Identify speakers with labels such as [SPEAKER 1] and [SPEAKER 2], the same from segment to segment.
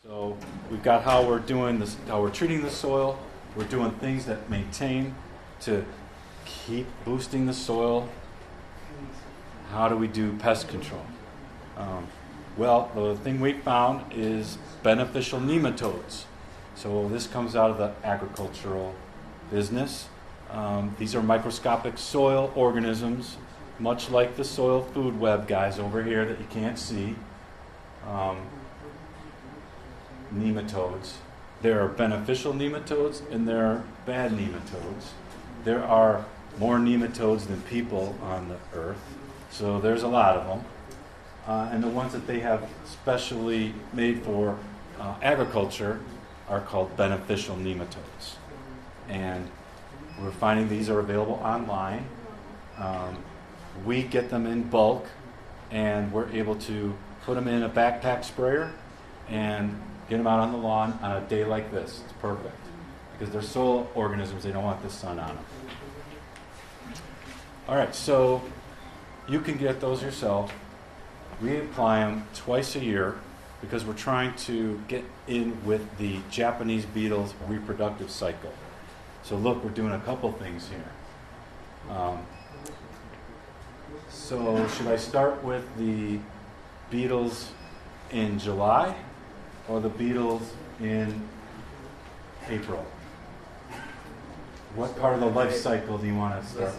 [SPEAKER 1] So we've got how we're doing this, how we're treating the soil. We're doing things that maintain to keep boosting the soil. How do we do pest control? Well, the thing we found is beneficial nematodes. So this comes out of the agricultural business. These are microscopic soil organisms, much like the soil food web guys over here that you can't see. Nematodes. There are beneficial nematodes and there are bad nematodes. There are more nematodes than people on the earth, so there's a lot of them. And the ones that they have specially made for agriculture are called beneficial nematodes. And we're finding these are available online. We get them in bulk, and we're able to put them in a backpack sprayer and get them out on the lawn on a day like this. It's perfect. Because they're soil organisms, they don't want the sun on them. All right, so you can get those yourself. We apply them twice a year because we're trying to get in with the Japanese beetle's reproductive cycle. So look, we're doing a couple things here. So should I start with the beetles in July or the beetles in April? What part of the life cycle do you want to start?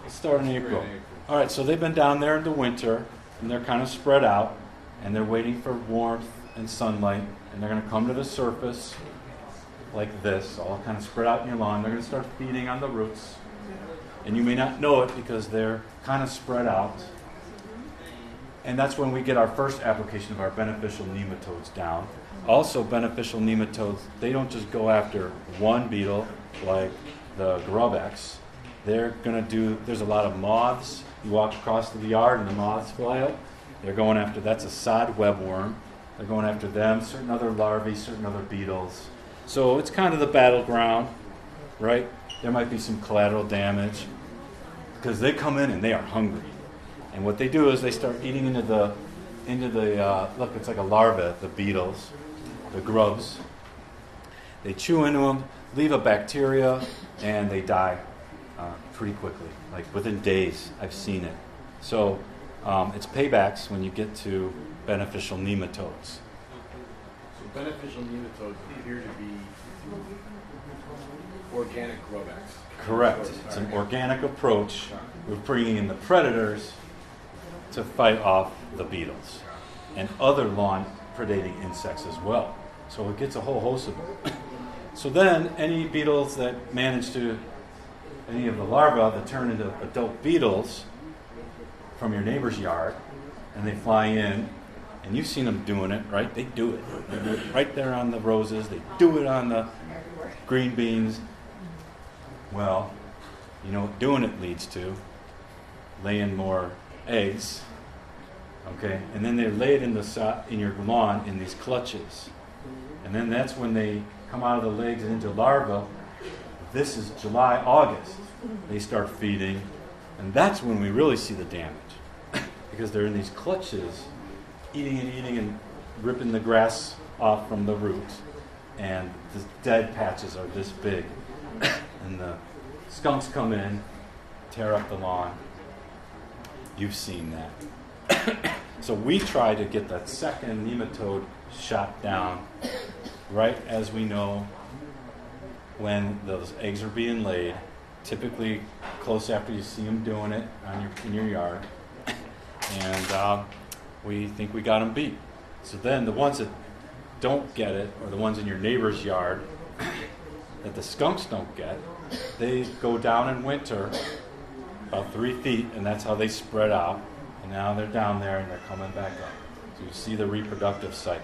[SPEAKER 1] Let's start in April. All right, so they've been down there in the winter, and they're kind of spread out, and they're waiting for warmth and sunlight, and they're going to come to the surface like this, all kind of spread out in your lawn. They're going to start feeding on the roots, and you may not know it because they're kind of spread out. And that's when we get our first application of our beneficial nematodes down. Also, beneficial nematodes, they don't just go after one beetle like the grub X. They're going to do, there's a lot of moths. You walk across the yard and the moths fly up. They're going after, that's a sod webworm. They're going after them, certain other larvae, certain other beetles. So it's kind of the battleground, right? There might be some collateral damage because they come in and they are hungry. And what they do is they start eating into the look, it's like a larva, the beetles, the grubs. They chew into them, leave a bacteria, and they die pretty quickly, like within days. I've seen it. So it's paybacks when you get to beneficial nematodes.
[SPEAKER 2] So beneficial nematodes appear to be organic grub X.
[SPEAKER 1] Correct. It's an organic approach. We're bringing in the predators to fight off the beetles and other lawn predating insects as well. So it gets a whole host of them. So then any beetles that manage to, any of the larvae that turn into adult beetles from your neighbor's yard, and they fly in, and you've seen them doing it, right? They do it. They do it right there on the roses. They do it on the green beans. Well, you know what doing it leads to? Laying more eggs, okay? And then they lay it in your lawn in these clutches. And then that's when they come out of the legs and into larvae. This is July, August. They start feeding, and that's when we really see the damage. Because they're in these clutches, eating and ripping the grass off from the roots. And the dead patches are this big. And the skunks come in, tear up the lawn. You've seen that. So we try to get that second nematode shot down right as we know when those eggs are being laid, typically close after you see them doing it in your yard. And we think we got them beat. So then the ones that don't get it, or the ones in your neighbor's yard that the skunks don't get, they go down in winter about 3 feet, and that's how they spread out. And now they're down there and they're coming back up. So you see the reproductive cycle.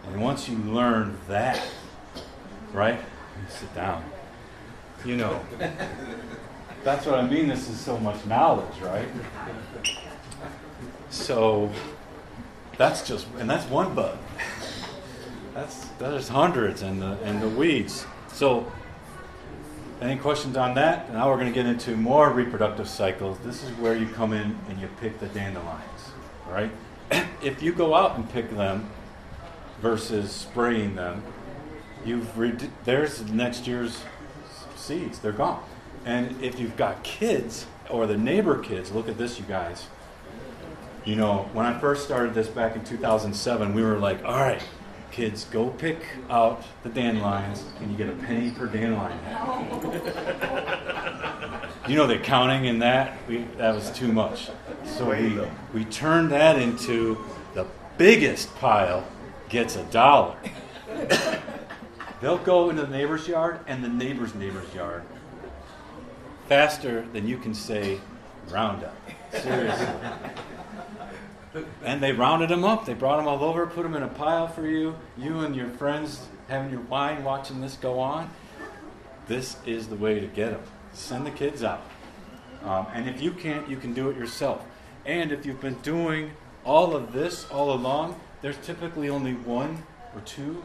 [SPEAKER 1] And once you learn that, right? You sit down. You know. That's what I mean. This is so much knowledge, right? So that's one bug. There's hundreds and the weeds. So any questions on that? Now we're going to get into more reproductive cycles. This is where you come in and you pick the dandelions, right? If you go out and pick them, versus spraying them, there's next year's seeds. They're gone. And if you've got kids or the neighbor kids, look at this, you guys. You know, when I first started this back in 2007, we were like, all right, kids, go pick out the dandelions, and you get a penny per dandelion head. You know, the counting in that was too much. So we turned that into the biggest pile gets $1. They'll go into the neighbor's yard and the neighbor's yard faster than you can say Roundup. Seriously. And they rounded them up. They brought them all over, put them in a pile for you. You and your friends having your wine, watching this go on. This is the way to get them. Send the kids out. And if you can't, you can do it yourself. And if you've been doing all of this all along, there's typically only 1 or 2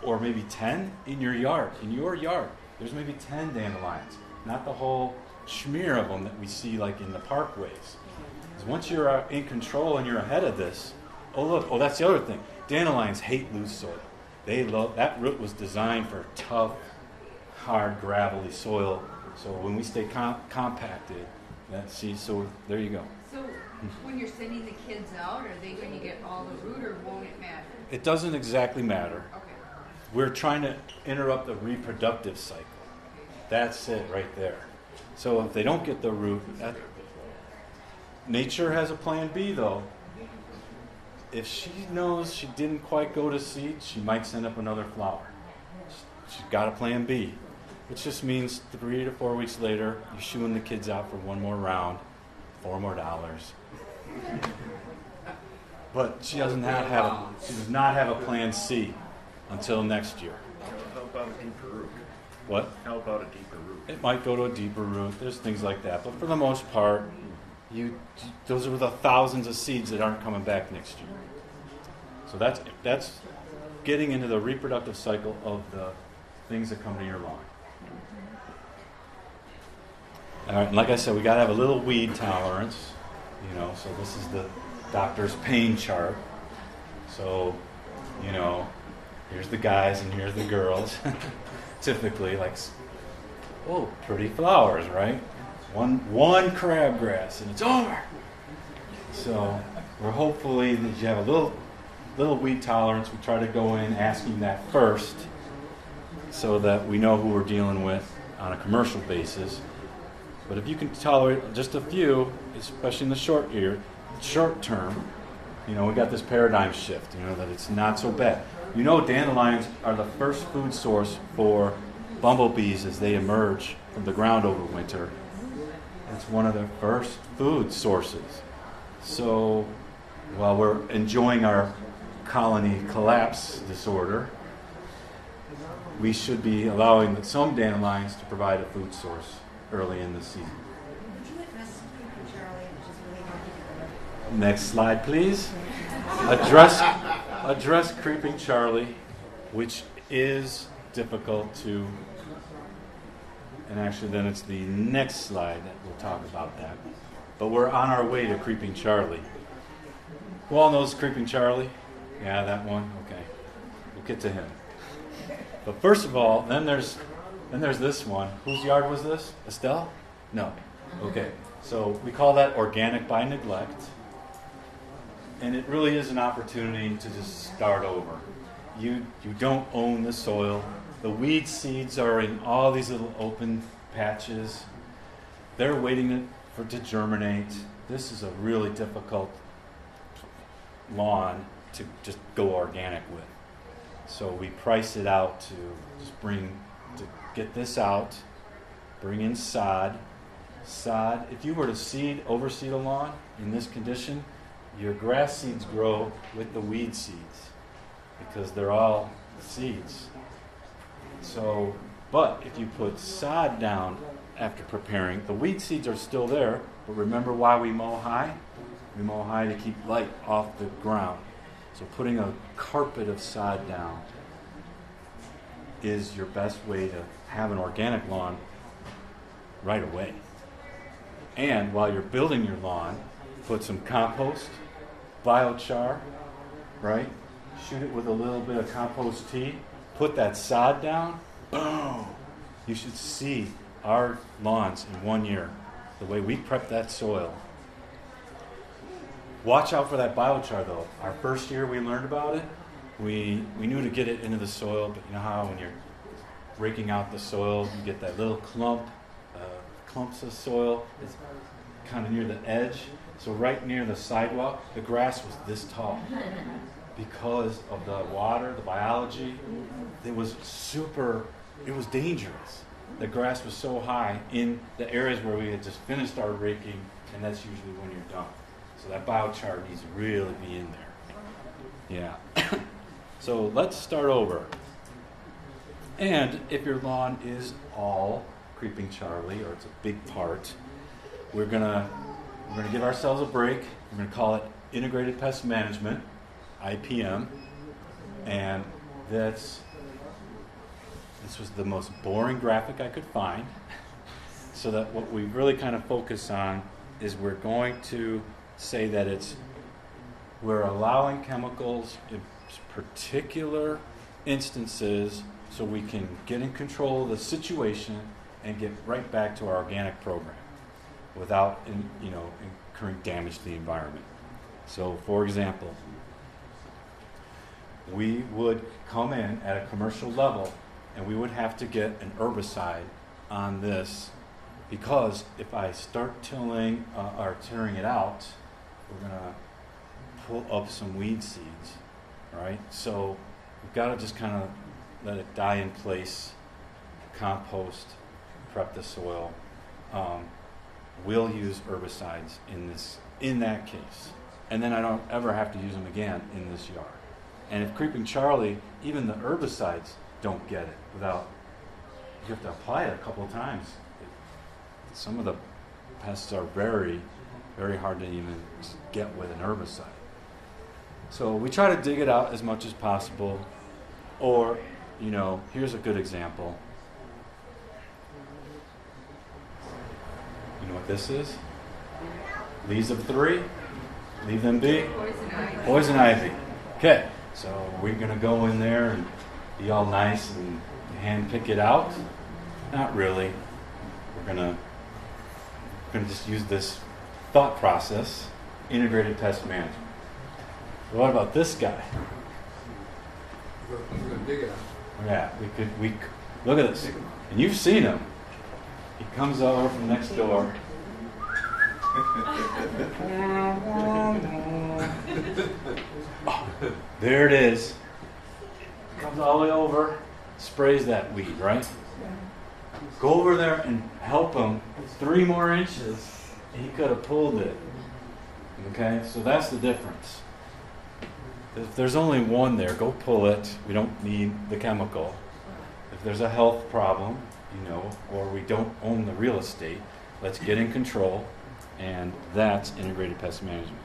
[SPEAKER 1] or maybe 10 in your yard. In your yard, there's maybe 10 dandelions, not the whole smear of them that we see like in the parkways. Because once you're in control and you're ahead of this, that's the other thing. Dandelions hate loose soil. They love that root was designed for tough, hard, gravelly soil. So when we stay compacted, so there you go.
[SPEAKER 3] So when you're sending the kids out, are they going to get all the root, or won't it matter?
[SPEAKER 1] It doesn't exactly matter.
[SPEAKER 3] Okay.
[SPEAKER 1] We're trying to interrupt the reproductive cycle. That's it right there. So if they don't get the root, nature has a plan B though. If she knows she didn't quite go to seed, she might send up another flower. She's got a plan B, which just means 3 to 4 weeks later, you're shooing the kids out for one more round, $4 more. But she does not have a plan C until next year.
[SPEAKER 2] How about a deeper root?
[SPEAKER 1] What?
[SPEAKER 2] How about a deeper root?
[SPEAKER 1] It might go to a deeper root. There's things like that. But for the most part, those are the thousands of seeds that aren't coming back next year. So that's getting into the reproductive cycle of the things that come to your lawn. All right, and like I said, we got to have a little weed tolerance. So this is the doctor's pain chart. So, here's the guys and here's the girls. Typically, pretty flowers, right? One crabgrass and it's over. So we're hopefully that you have a little weed tolerance. We try to go in asking that first, so that we know who we're dealing with on a commercial basis. But if you can tolerate just a few, especially in the short term, we got this paradigm shift, that it's not so bad. Dandelions are the first food source for bumblebees as they emerge from the ground over winter. It's one of their first food sources. So while we're enjoying our colony collapse disorder, we should be allowing some dandelions to provide a food source early in the season.
[SPEAKER 4] Would you address Creeping Charlie, which is really hard to get rid of?
[SPEAKER 1] Next slide, please. Address Creeping Charlie, which is difficult to, and actually then it's the next slide that we'll talk about that. But we're on our way to Creeping Charlie. Who all knows Creeping Charlie? Yeah, that one? Okay. We'll get to him. But first of all, then there's this one. Whose yard was this? Estelle? No. Okay. So we call that organic by neglect. And it really is an opportunity to just start over. You don't own the soil. The weed seeds are in all these little open patches. They're waiting to germinate. This is a really difficult lawn to just go organic with. So we price it out to get this out, bring in sod. Sod, if you were to overseed a lawn in this condition, your grass seeds grow with the weed seeds because they're all seeds. So, but if you put sod down after preparing, the weed seeds are still there, but remember why we mow high? We mow high to keep light off the ground. So putting a carpet of sod down is your best way to have an organic lawn right away. And while you're building your lawn, put some compost, biochar, right? shoot it with a little bit of compost tea, put that sod down, boom! You should see our lawns in 1 year, the way we prep that soil. Watch out for that biochar though. Our first year we learned about it. We knew to get it into the soil, but you know how when you're raking out the soil, you get that little clumps of soil. It's kind of near the edge. So right near the sidewalk, the grass was this tall. Because of the water, the biology, it was dangerous. The grass was so high in the areas where we had just finished our raking, and that's usually when you're done. So that biochar needs to really be in there. Yeah. So let's start over. And if your lawn is all creeping Charlie, or it's a big part, we're gonna give ourselves a break. We're gonna call it Integrated Pest Management, IPM, and this was the most boring graphic I could find. So that what we really kind of focus on is we're going to say that we're allowing chemicals in particular instances so we can get in control of the situation and get right back to our organic program without incurring damage to the environment. So for example, we would come in at a commercial level and we would have to get an herbicide on this, because if I start tilling or tearing it out, we're going to pull up some weed seeds, right? So we've got to just kind of let it die in place, compost, prep the soil. We'll use herbicides in that case. And then I don't ever have to use them again in this yard. And if creeping Charlie, even the herbicides don't get it without, you have to apply it a couple of times. Some of the pests are very, very hard to even get with an herbicide. So we try to dig it out as much as possible. Or, here's a good example. You know what this is? Leaves of 3. Leave them be.
[SPEAKER 3] Poison ivy.
[SPEAKER 1] Poison ivy. Okay, so we're going to go in there and be all nice and hand pick it out. Not really. We're going to just use this thought process, integrated pest management. So what about this guy?
[SPEAKER 2] We're gonna dig it out.
[SPEAKER 1] Yeah, we look at this. And you've seen him. He comes over from next door. Oh, there it is. Comes all the way over, sprays that weed, right? Go over there and help him 3 more inches. He could have pulled it. Okay, so that's the difference. If there's only one there, go pull it. We don't need the chemical. If there's a health problem, or we don't own the real estate, let's get in control, and that's integrated pest management.